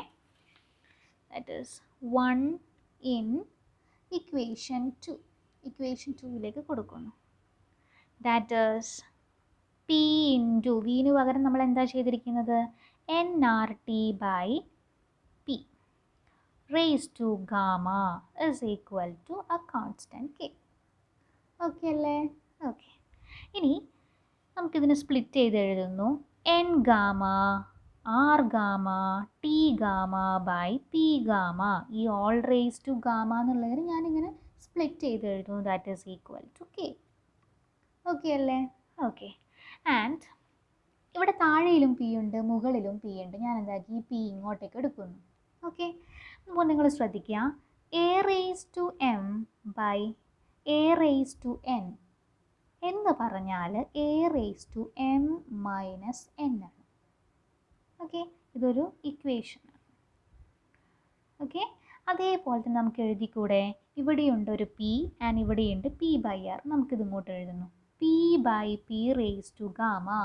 That is 1 in equation 2. Equation 2ലേക്ക് കൊടുക്കുന്നു. ദാറ്റ് ഈസ് പി ഇൻറ്റു വിന് പകരം നമ്മൾ എന്താ ചെയ്തിരിക്കുന്നത്? NRT/P raised to gamma is equal to a constant K. Okay അല്ലേ? ഓക്കെ. ഇനി നമുക്കിതിനെ സ്പ്ലിറ്റ് ചെയ്ത് എഴുതുന്നു. N gamma R gamma T gamma by P gamma. ഈ all raised to gamma എന്നുള്ളതിന് ഞാനിങ്ങനെ സ്പ്ലിറ്റ് ചെയ്ത് എഴുതുന്നു. That is equal to K. Okay അല്ലേ? ഓക്കെ. ആൻഡ് ഇവിടെ താഴെയിലും പി ഉണ്ട്, മുകളിലും പി ഉണ്ട്. ഞാൻ എന്താക്കി ഈ പി ഇങ്ങോട്ടേക്ക് എടുക്കുന്നു. ഓക്കെ. അപ്പോൾ നിങ്ങൾ ശ്രദ്ധിക്കുക, A raised to M by A raised to N എന്ന് പറഞ്ഞാൽ A raised to M minus N ആണ്. ഓക്കെ, ഇതൊരു ഇക്വേഷനാണ്. ഓക്കെ, അതേപോലെ തന്നെ നമുക്ക് എഴുതിക്കൂടെ? ഇവിടെയുണ്ട് ഒരു പി ആൻഡ് ഇവിടെയുണ്ട് P/R. നമുക്കിത് ഇങ്ങോട്ട് എഴുതുന്നു. P/P raised to gamma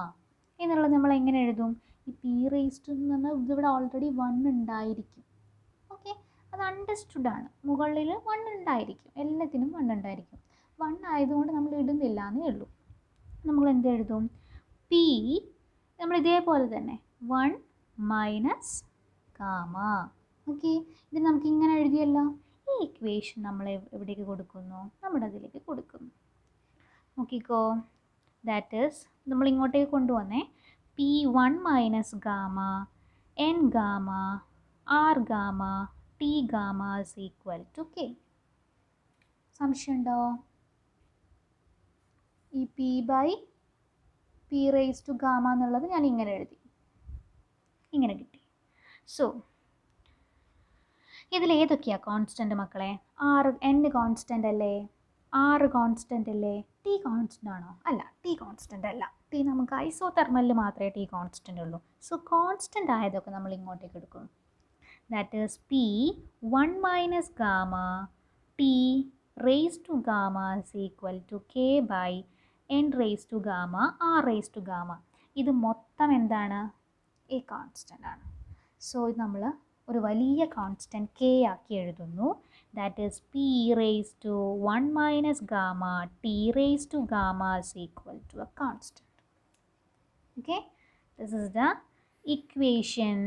എന്നുള്ളത് നമ്മൾ എങ്ങനെ എഴുതും? ഈ P raised to എന്ന് പറഞ്ഞാൽ ഇതിവിടെ ഓൾറെഡി 1 ഉണ്ടായിരിക്കും. ഓക്കെ, അത് അണ്ടർസ്റ്റുഡ് ആണ്. മുകളിൽ 1 ഉണ്ടായിരിക്കും, എല്ലാത്തിനും 1 ഉണ്ടായിരിക്കും. 1 ആയതുകൊണ്ട് നമ്മൾ ഇടുന്നില്ല എന്നേ ഉള്ളൂ. നമ്മൾ എന്ത് എഴുതും? P നമ്മൾ ഇതേപോലെ തന്നെ 1 മൈനസ് ഗാമ. ഓക്കെ, ഇത് നമുക്ക് ഇങ്ങനെ എഴുതിയല്ലോ. ഈ ഇക്വേഷൻ നമ്മൾ എവിടേക്ക് കൊടുക്കുന്നു? നമ്മുടെ അതിലേക്ക് കൊടുക്കുന്നു. നോക്കിക്കോ, ദാറ്റ് ഈസ് നമ്മൾ ഇങ്ങോട്ടേക്ക് കൊണ്ടുവന്നേ. P1 minus gamma N gamma R gamma T gamma is equal to K. സംശയമുണ്ടോ? ഈ P/P raised to ഗാമ എന്നുള്ളത് ഞാൻ ഇങ്ങനെ എഴുതി, ഇങ്ങനെ കിട്ടി. സോ ഇതിൽ ഏതൊക്കെയാണ് കോൺസ്റ്റൻ്റ് മക്കളെ? N കോൺസ്റ്റൻ്റ് അല്ലേ? R കോൺസ്റ്റൻ്റ് അല്ലേ? T കോൺസ്റ്റൻ്റ് ആണോ? അല്ല, T കോൺസ്റ്റൻ്റ് അല്ല. T നമുക്ക് ഐസോതെർമലിൽ മാത്രമേ T കോൺസ്റ്റൻ്റ് ഉള്ളൂ. സോ കോൺസ്റ്റൻ്റ് ആയതൊക്കെ നമ്മൾ ഇങ്ങോട്ടേക്ക് എടുക്കും. That is P1 minus gamma T raised to gamma is equal to K by N raised to gamma R raised to gamma. ഇത് മൊത്തം എന്താണ്? A കോൺസ്റ്റൻ്റ് ആണ്. സോ ഇത് നമ്മൾ ഒരു വലിയ കോൺസ്റ്റൻറ്റ് K ആക്കി എഴുതുന്നു. That is P raised to 1 minus gamma T raised to gamma is equal to a constant. Okay, this is the equation.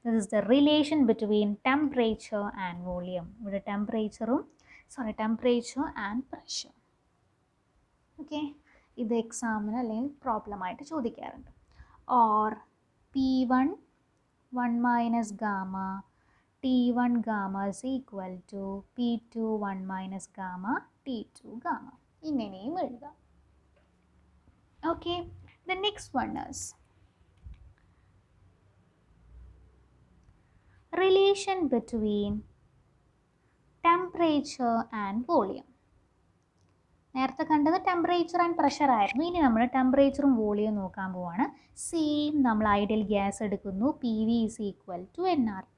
This is the relation between temperature and volume. ഇവിടെ temperature and pressure. Okay, ഇത് എക്സാമിന് അല്ലെങ്കിൽ problem ആയിട്ട് ചോദിക്കാറുണ്ട്. Or P1 1 minus gamma T1 gamma is equal to P2 1 minus gamma T2 gamma. ഇങ്ങനെയും എഴുതാം. Okay, the next one is relation between temperature and volume. നേരത്തെ കണ്ടത് ടെമ്പറേച്ചർ ആൻഡ് പ്രഷർ ആയിരുന്നു. ഇനി നമ്മൾ ടെമ്പറേച്ചറും വോളിയം നോക്കാൻ പോവാണ്. സെയിം നമ്മൾ ഐഡിയൽ ഗ്യാസ് എടുക്കുന്നു. PV is equal to nRT.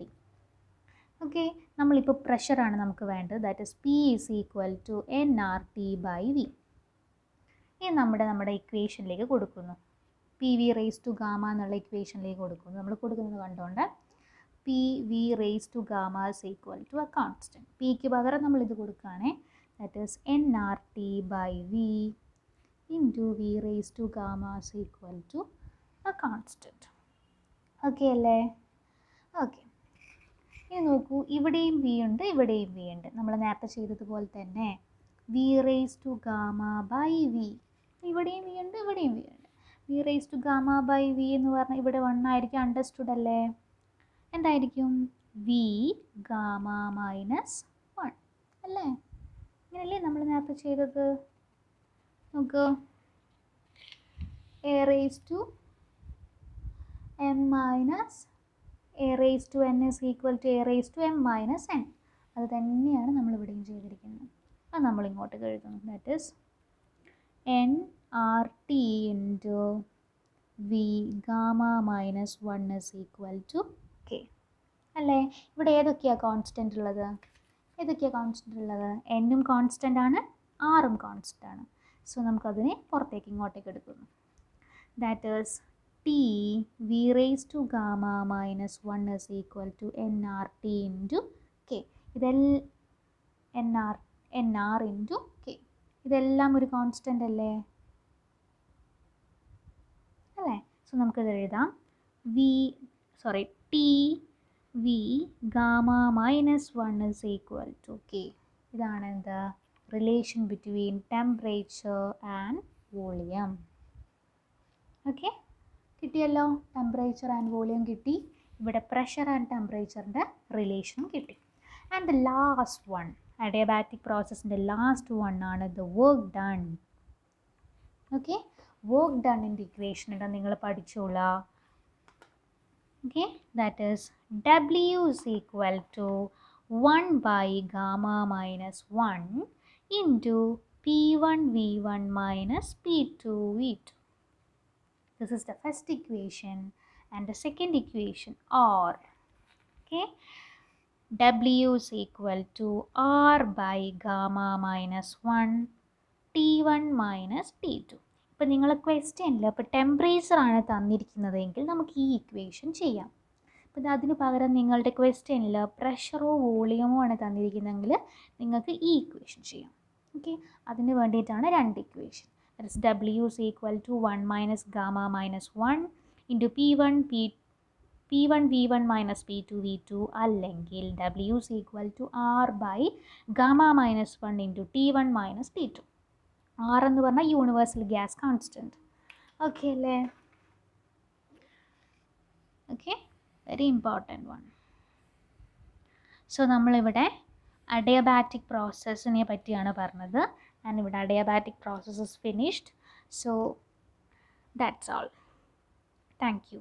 Okay, നമ്മളിപ്പോൾ പ്രഷറാണ് നമുക്ക് വേണ്ടത്. That is P is equal to nRT/V. ഇനി നമ്മുടെ ഇക്വേഷനിലേക്ക് കൊടുക്കുന്നു. PV raised to gamma എന്നുള്ള ഇക്വേഷനിലേക്ക് കൊടുക്കുന്നു. നമ്മൾ കൊടുക്കുന്നത് കണ്ടുകൊണ്ട് PV raised to gamma is equal to a constant. Pക്ക് പകരം നമ്മളിത് കൊടുക്കുകയാണേ. That is nRT/V into V raised to gamma is equal to a constant. Okay അല്ലേ? ഓക്കെ, ഇനി നോക്കൂ, ഇവിടെയും V ഉണ്ട്, ഇവിടെയും V ഉണ്ട്. നമ്മൾ നേരത്തെ ചെയ്തതുപോലെ തന്നെ V raised to gamma by V. ഇവിടെയും V ഉണ്ട്, ഇവിടെയും V ഉണ്ട്. V raised to gamma by V എന്ന് പറഞ്ഞാൽ ഇവിടെ 1 ആയിരിക്കും. അണ്ടർസ്റ്റുഡ് അല്ലേ? എന്തായിരിക്കും? V gamma minus 1 അല്ലേ? ഇങ്ങനല്ലേ നമ്മൾ നേരത്തെ ചെയ്തത്? നോക്ക്, A raised to M minus A raised to N is equal to A raised to M minus N. അത് തന്നെയാണ് നമ്മൾ ഇവിടെയും ചെയ്തിരിക്കുന്നത്. അത് നമ്മൾ ഇങ്ങോട്ട് എഴുതുന്നു. That is nRT into V gamma minus 1 is equal to K. അല്ലേ? ഇവിടെ ഏതൊക്കെയാണ് കോൺസ്റ്റൻ്റ് ഉള്ളത്? N കോൺസ്റ്റൻ്റ് ആണ്, ആറും കോൺസ്റ്റൻ്റ് ആണ്. സോ നമുക്കതിനെ പുറത്തേക്ക് ഇങ്ങോട്ടേക്ക് എടുക്കുന്നു. That is T V raise to gamma minus 1 is equal to nRT into K. nr into K. ഇതെല്ലാം ഒരു കോൺസ്റ്റൻ്റ് അല്ലേ? സോ നമുക്കിത് എഴുതാം. T V gamma minus 1 is equal to K. ഇതാണ് എന്താ relation between temperature and volume. Okay, കിട്ടിയല്ലോ. Temperature and volume കിട്ടി. ഇവിടെ പ്രഷർ ആൻഡ് ടെമ്പറേച്ചറിൻ്റെ റിലേഷനും കിട്ടി. And the last one, adiabatic പ്രോസസ്സിൻ്റെ ലാസ്റ്റ് വൺ ആണ് the work done. Okay, work ഡണ്ണിൻ്റെ ഇക്വേഷൻ ഇടാൻ നിങ്ങൾ പഠിച്ചോളാം. Okay, that is W is equal to 1 by gamma minus 1 into P1 V1 minus P2 V2. This is the first equation, and the second equation are, okay, W is equal to R by gamma minus 1 T1 minus T2. ഇപ്പോൾ നിങ്ങളെ ക്വസ്റ്റ്യനിൽ ഇപ്പോൾ ടെമ്പറേച്ചറാണ് തന്നിരിക്കുന്നതെങ്കിൽ നമുക്ക് ഈ equation ചെയ്യാം. അപ്പോൾ അതിന് പകരം നിങ്ങളുടെ ക്വസ്റ്റ്യനിൽ പ്രഷറോ വോളിയമോ ആണ് തന്നിരിക്കുന്നതെങ്കിൽ നിങ്ങൾക്ക് ഈ ഇക്വേഷൻ ചെയ്യാം. ഓക്കെ, അതിന് വേണ്ടിയിട്ടാണ് രണ്ട് equation. That is W is equal to 1 minus gamma minus 1 into P1 V1 minus P2 V2, അല്ലെങ്കിൽ W is equal to R by gamma minus 1 into T1 minus T2. R എന്ന് പറഞ്ഞാൽ universal gas constant. Okay അല്ലേ? Okay, very important one. So നമ്മളിവിടെ adiabatic പ്രോസസ്സിനെ പറ്റിയാണ് പറഞ്ഞത്. And ഇവിടെ adiabatic process is finished. So that's all. Thank you.